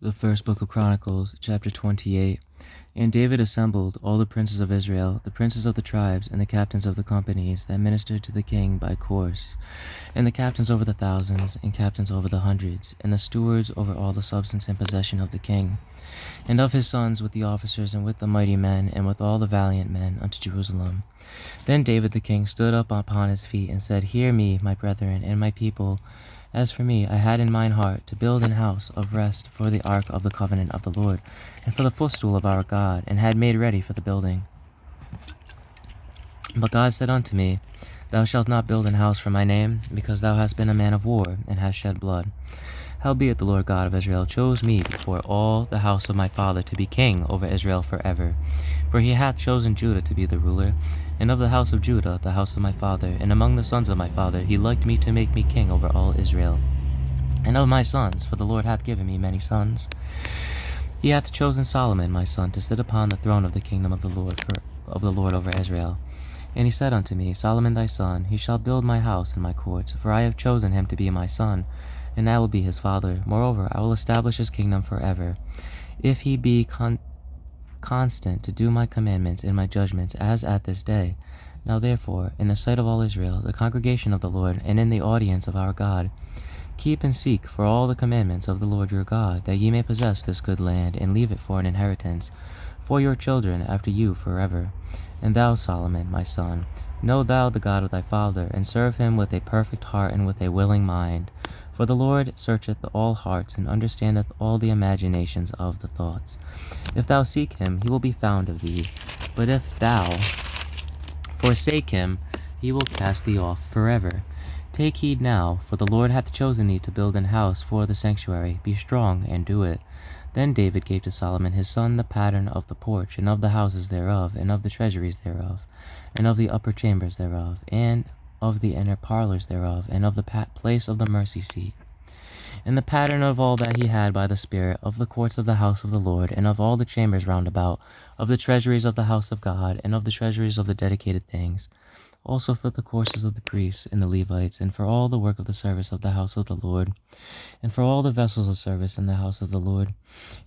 The first book of Chronicles, chapter 28. And David assembled all the princes of Israel, the princes of the tribes, and the captains of the companies that ministered to the king by course, and the captains over the thousands, and captains over the hundreds, and the stewards over all the substance and possession of the king, and of his sons with the officers, and with the mighty men, and with all the valiant men, unto Jerusalem. Then David the king stood up upon his feet, and said, Hear me, my brethren, and my people. As for me, I had in mine heart to build an house of rest for the ark of the covenant of the Lord, and for the footstool of our God, and had made ready for the building. But God said unto me, Thou shalt not build an house for my name, because thou hast been a man of war, and hast shed blood. Howbeit the Lord God of Israel chose me before all the house of my father to be king over Israel forever. For he hath chosen Judah to be the ruler, and of the house of Judah the house of my father, and among the sons of my father he liked me to make me king over all Israel. And of my sons, for the Lord hath given me many sons, he hath chosen Solomon my son to sit upon the throne of the kingdom of the Lord over Israel. And he said unto me, Solomon thy son, he shall build my house and my courts, for I have chosen him to be my son, and I will be his father. Moreover, I will establish his kingdom forever, if he be constant to do my commandments and my judgments, as at this day. Now therefore, in the sight of all Israel, the congregation of the Lord, and in the audience of our God, keep and seek for all the commandments of the Lord your God, that ye may possess this good land, and leave it for an inheritance, for your children after you forever. And thou, Solomon, my son, know thou the God of thy father, and serve him with a perfect heart and with a willing mind. For the Lord searcheth all hearts, and understandeth all the imaginations of the thoughts. If thou seek him, he will be found of thee. But if thou forsake him, he will cast thee off forever. Take heed now, for the Lord hath chosen thee to build an house for the sanctuary. Be strong, and do it. Then David gave to Solomon his son the pattern of the porch, and of the houses thereof, and of the treasuries thereof, and of the upper chambers thereof, and of the inner parlors thereof, and of the place of the mercy seat, and the pattern of all that he had by the Spirit, of the courts of the house of the Lord, and of all the chambers round about, of the treasuries of the house of God, and of the treasuries of the dedicated things, also for the courses of the priests and the Levites, and for all the work of the service of the house of the Lord, and for all the vessels of service in the house of the Lord.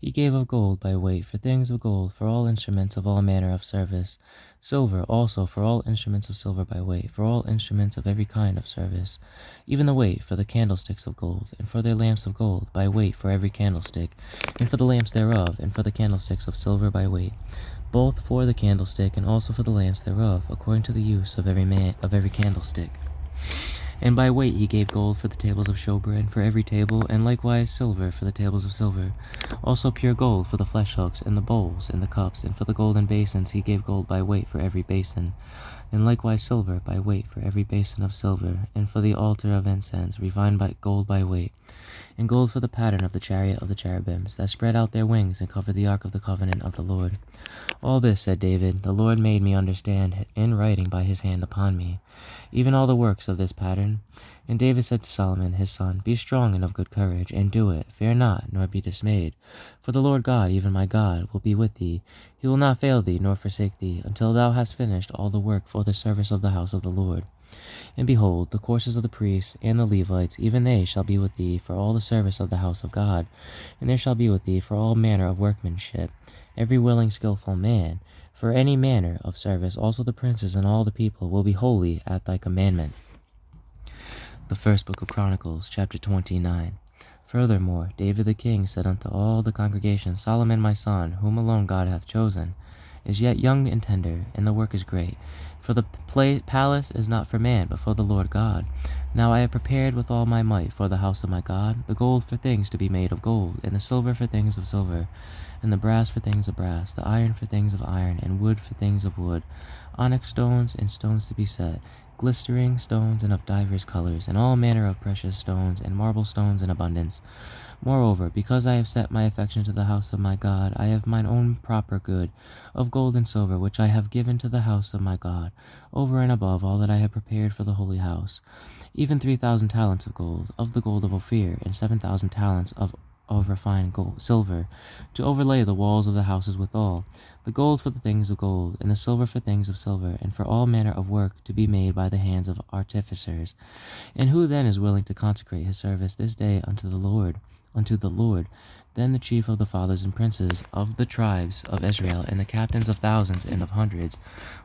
He gave of gold by weight for things of gold, for all instruments of all manner of service, silver also for all instruments of silver by weight, for all instruments of every kind of service, even the weight for the candlesticks of gold, and for their lamps of gold by weight for every candlestick, and for the lamps thereof, and for the candlesticks of silver by weight, both for the candlestick and also for the lamps thereof, according to the use of every candlestick. And by weight he gave gold for the tables of showbread for every table, and likewise silver for the tables of silver. Also pure gold for the flesh hooks, and the bowls, and the cups, and for the golden basins he gave gold by weight for every basin, and likewise silver by weight for every basin of silver, and for the altar of incense refined by gold by weight, and gold for the pattern of the chariot of the cherubims, that spread out their wings and covered the ark of the covenant of the Lord. All this, said David, the Lord made me understand in writing by his hand upon me, even all the works of this pattern. And David said to Solomon his son, Be strong and of good courage, and do it. Fear not, nor be dismayed. For the Lord God, even my God, will be with thee. He will not fail thee, nor forsake thee, until thou hast finished all the work for the service of the house of the Lord. And behold, the courses of the priests and the Levites, even they shall be with thee for all the service of the house of God. And there shall be with thee for all manner of workmanship, every willing skillful man, for any manner of service. Also the princes and all the people will be holy at thy commandment. The first book of Chronicles, chapter 29. Furthermore, David the king said unto all the congregation, Solomon my son, whom alone God hath chosen, is yet young and tender, and the work is great. For the palace is not for man, but for the Lord God. Now I have prepared with all my might for the house of my God, the gold for things to be made of gold, and the silver for things of silver, and the brass for things of brass, the iron for things of iron, and wood for things of wood, onyx stones and stones to be set, glistering stones and of divers colors, and all manner of precious stones, and marble stones in abundance. Moreover, because I have set my affection to the house of my God, I have mine own proper good of gold and silver, which I have given to the house of my God, over and above all that I have prepared for the holy house, even 3,000 talents of gold, of the gold of Ophir, and 7,000 talents of refined silver, to overlay the walls of the houses withal, the gold for the things of gold, and the silver for things of silver, and for all manner of work to be made by the hands of artificers. And who then is willing to consecrate his service this day unto the Lord? unto the Lord. Then the chief of the fathers and princes of the tribes of Israel, and the captains of thousands and of hundreds,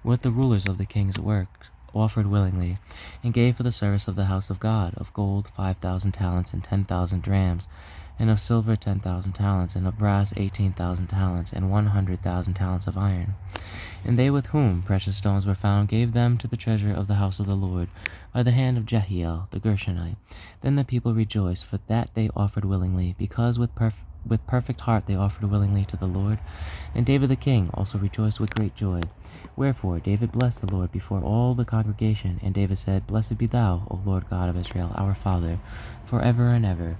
with the rulers of the king's work, offered willingly, and gave for the service of the house of God of gold 5,000 talents, and 10,000 drams, and of silver 10,000 talents, and of brass 18,000 talents, and 100,000 talents of iron. And they with whom precious stones were found gave them to the treasure of the house of the Lord, by the hand of Jehiel the Gershonite. Then the people rejoiced, for that they offered willingly, because with perfect heart they offered willingly to the Lord. And David the king also rejoiced with great joy. Wherefore David blessed the Lord before all the congregation. And David said, Blessed be thou, O Lord God of Israel, our Father, for ever and ever.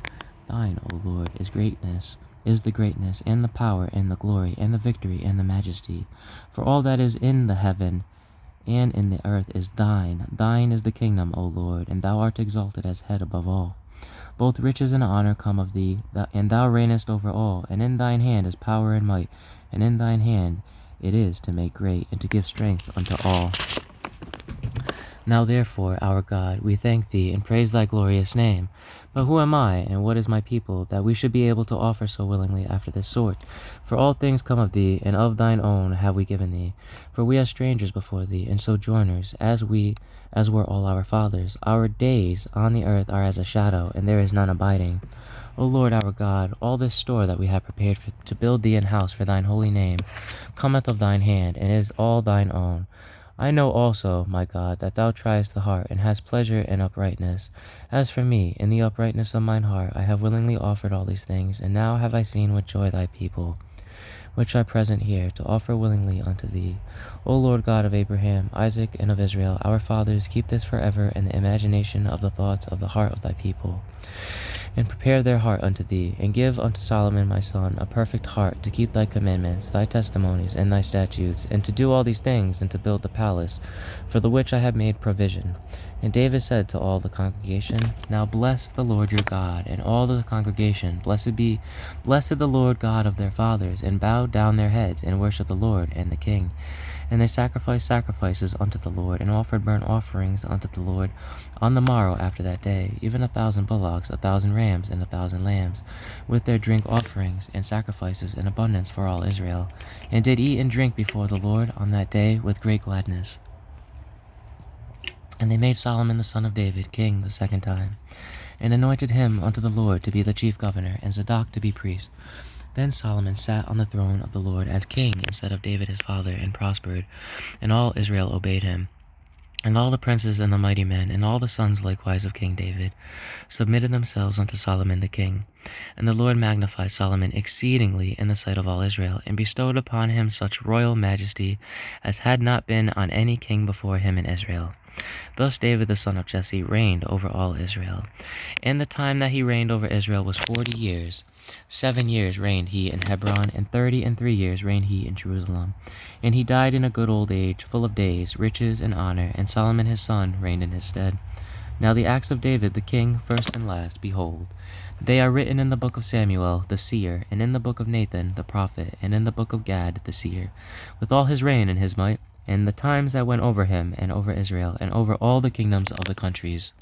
Thine, O Lord, is the greatness, and the power, and the glory, and the victory, and the majesty. For all that is in the heaven and in the earth is thine. Thine is the kingdom, O Lord, and thou art exalted as head above all. Both riches and honor come of thee, and thou reignest over all. And in thine hand is power and might, and in thine hand it is to make great, and to give strength unto all. Now therefore, our God, we thank thee, and praise thy glorious name. But who am I, and what is my people, that we should be able to offer so willingly after this sort? For all things come of thee, and of thine own have we given thee. For we are strangers before thee, and sojourners, as were all our fathers. Our days on the earth are as a shadow, and there is none abiding. O Lord our God, all this store that we have prepared to build thee an house for thine holy name cometh of thine hand, and is all thine own. I know also, my God, that thou triest the heart, and hast pleasure in uprightness. As for me, in the uprightness of mine heart, I have willingly offered all these things, and now have I seen with joy thy people, which are present here, to offer willingly unto thee. O Lord God of Abraham, Isaac, and of Israel, our fathers, keep this forever in the imagination of the thoughts of the heart of thy people, and prepare their heart unto thee, and give unto Solomon my son a perfect heart, to keep thy commandments, thy testimonies, and thy statutes, and to do all these things, and to build the palace, for the which I have made provision. And David said to all the congregation, Now bless the Lord your God. And all the congregation, blessed the Lord God of their fathers, and bowed down their heads, and worshipped the Lord and the king. And they sacrificed sacrifices unto the Lord, and offered burnt offerings unto the Lord on the morrow after that day, even 1,000 bullocks, 1,000 rams, and 1,000 lambs, with their drink offerings and sacrifices in abundance for all Israel, and did eat and drink before the Lord on that day with great gladness. And they made Solomon the son of David king the second time, and anointed him unto the Lord to be the chief governor, and Zadok to be priest. Then Solomon sat on the throne of the Lord as king instead of David his father, and prospered, and all Israel obeyed him. And all the princes and the mighty men, and all the sons likewise of King David, submitted themselves unto Solomon the king. And the Lord magnified Solomon exceedingly in the sight of all Israel, and bestowed upon him such royal majesty as had not been on any king before him in Israel. Thus David the son of Jesse reigned over all Israel. And the time that he reigned over Israel was 40 years. 7 years reigned he in Hebron, and 33 years reigned he in Jerusalem. And he died in a good old age, full of days, riches, and honor, and Solomon his son reigned in his stead. Now the acts of David the king, first and last, behold, they are written in the book of Samuel the seer, and in the book of Nathan the prophet, and in the book of Gad the seer, with all his reign and his might, and the times that went over him, and over Israel, and over all the kingdoms of the countries.